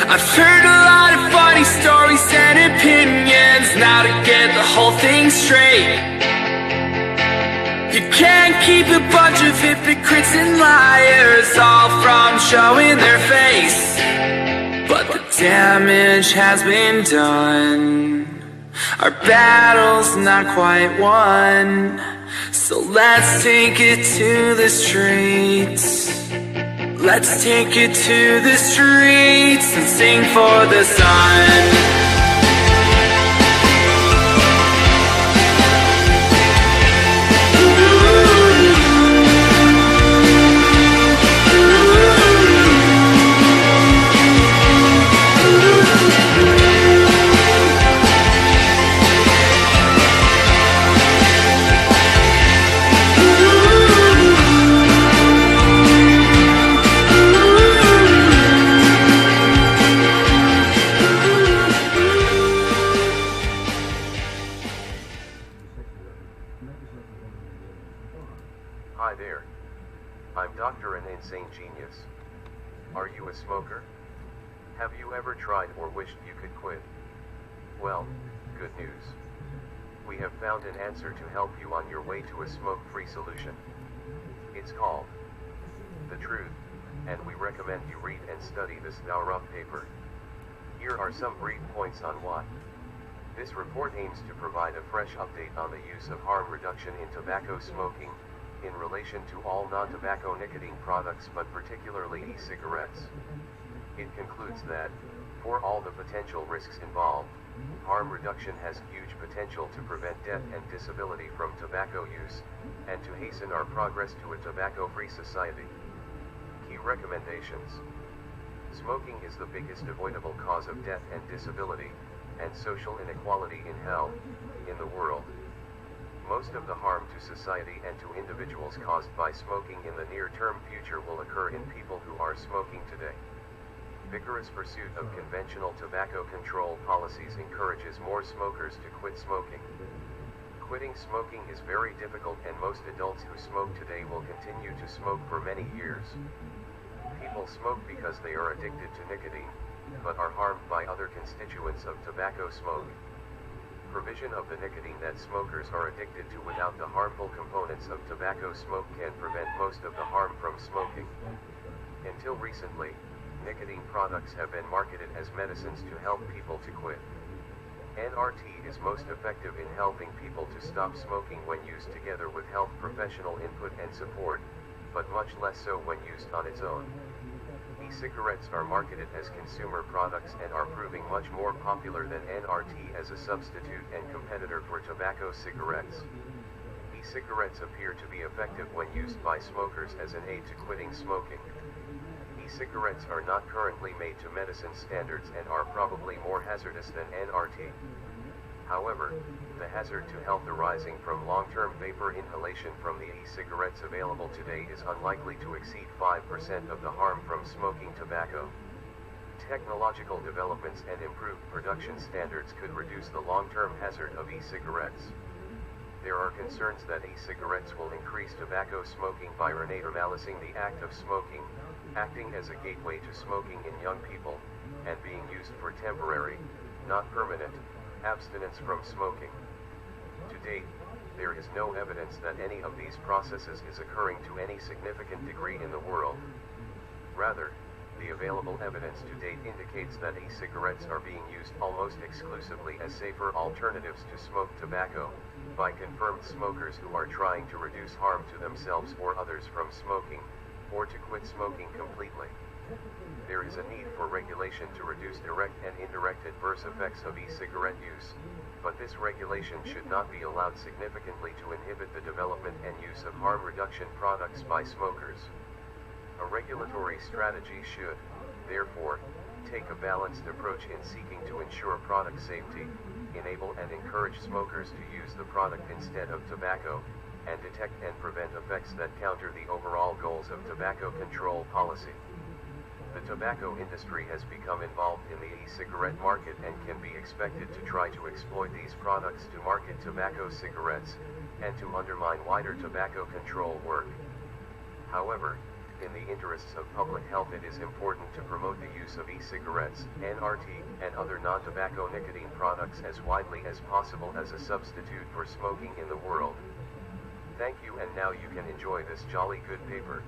I've heard a lot of funny stories and opinions. Now to get the whole thing straight, you can't keep a bunch of hypocrites and liars all from showing their face. But the damage has been done, our battle's not quite won. So let's take it to the streets. Let's take it to the streets and sing for the sun. Hi there. I'm Dr. An Insane Genius. Are you a smoker? Have you ever tried or wished you could quit? Well, good news. We have found an answer to help you on your way to a smoke-free solution. It's called The Truth, and we recommend you read and study this thorough paper. Here are some brief points on why. This report aims to provide a fresh update on the use of harm reduction in tobacco smoking, in relation to all non-tobacco nicotine products but particularly e-cigarettes. It concludes that, for all the potential risks involved, harm reduction has huge potential to prevent death and disability from tobacco use, and to hasten our progress to a tobacco-free society. Key recommendations. Smoking is the biggest avoidable cause of death and disability, and social inequality in health, in the world. Most of the harm to society and to individuals caused by smoking in the near-term future will occur in people who are smoking today. Vigorous pursuit of conventional tobacco control policies encourages more smokers to quit smoking. Quitting smoking is very difficult, and most adults who smoke today will continue to smoke for many years. People smoke because they are addicted to nicotine, but are harmed by other constituents of tobacco smoke. Provision of the nicotine that smokers are addicted to without the harmful components of tobacco smoke can prevent most of the harm from smoking. Until recently, nicotine products have been marketed as medicines to help people to quit. NRT is most effective in helping people to stop smoking when used together with health professional input and support, but much less so when used on its own. E-cigarettes are marketed as consumer products and are proving much more popular than NRT as a substitute and competitor for tobacco cigarettes. E-cigarettes appear to be effective when used by smokers as an aid to quitting smoking. E-cigarettes are not currently made to medicine standards and are probably more hazardous than NRT. However, the hazard to health arising from long-term vapor inhalation from the e-cigarettes available today is unlikely to exceed 5% of the harm from smoking tobacco. Technological developments and improved production standards could reduce the long-term hazard of e-cigarettes. There are concerns that e-cigarettes will increase tobacco smoking by renormalizing the act of smoking, acting as a gateway to smoking in young people, and being used for temporary, not permanent, abstinence from smoking. To date, there is no evidence that any of these processes is occurring to any significant degree in the world. Rather, the available evidence to date indicates that e-cigarettes are being used almost exclusively as safer alternatives to smoked tobacco, by confirmed smokers who are trying to reduce harm to themselves or others from smoking, or to quit smoking completely. There is a need for regulation to reduce direct and indirect adverse effects of e-cigarette use, but this regulation should not be allowed significantly to inhibit the development and use of harm reduction products by smokers. A regulatory strategy should, therefore, take a balanced approach in seeking to ensure product safety, enable and encourage smokers to use the product instead of tobacco, and detect and prevent effects that counter the overall goals of tobacco control policy. The tobacco industry has become involved in the e-cigarette market and can be expected to try to exploit these products to market tobacco cigarettes, and to undermine wider tobacco control work. However, in the interests of public health, it is important to promote the use of e-cigarettes, NRT, and other non-tobacco nicotine products as widely as possible as a substitute for smoking in the world. Thank you, and now you can enjoy this jolly good paper.